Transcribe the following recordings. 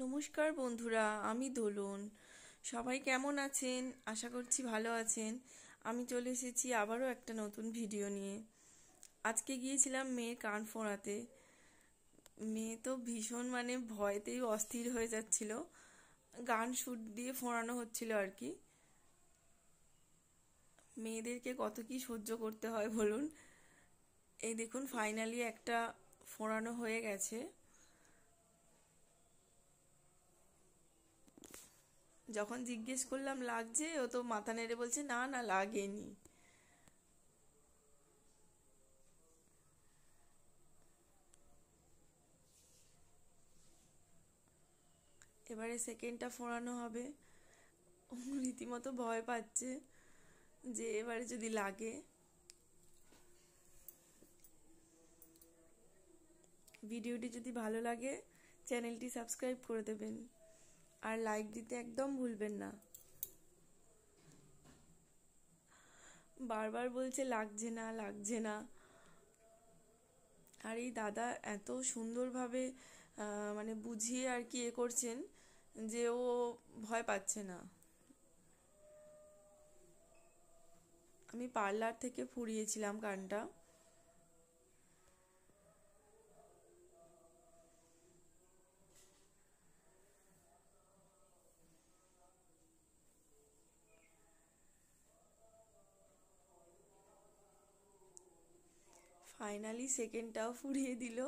নমস্কার বন্ধুরা, আমি দোলন। সবাই কেমন আছেন? আশা করছি ভালো আছেন। আমি চলে এসেছি আবারও একটা নতুন ভিডিও নিয়ে। আজকে গিয়েছিলাম মেয়ের কান ফোঁড়াতে। মেয়ে তো ভীষণ ভয়তেই অস্থির হয়ে যাচ্ছিল। গান সুর দিয়ে ফোঁড়ানো হচ্ছিল আর কি। মেয়েদেরকে কত কি সহ্য করতে হয় বলুন। এই দেখুন, ফাইনালি একটা ফোঁড়ানো হয়ে গেছে। যখন জিজ্ঞেস করলাম লাগছে, ও তো মাথা নেড়ে বলছে না না লাগেনি। এবারে সেকেন্ডটা ফোঁড়ানো হবে। ও রীতিমতো ভয় পাচ্ছে যে এবারে যদি লাগে। ভিডিওটি যদি ভালো লাগে চ্যানেলটি সাবস্ক্রাইব করে দেবেন আর লাইক দিতে একদম ভুলবেন না। বারবার বলছে লাগছে না লাগছে না। আর এই দাদা এত সুন্দরভাবে বুঝিয়ে আর কি করছেন যে ও ভয় পাচ্ছে না। আমি পার্লার থেকে ফুরিয়েছিলাম কানটা। ফাইনালি সেকেন্ডটাও ফুরিয়ে দিল।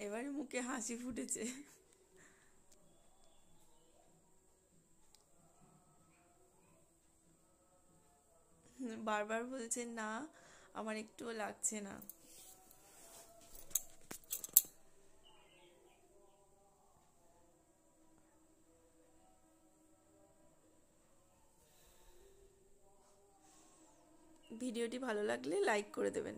এবারে মুখে হাসি ফুটেছে। বারবার বলছে না, আমার একটুও লাগছে না। ভিডিওটি ভালো লাগলে লাইক করে দেবেন।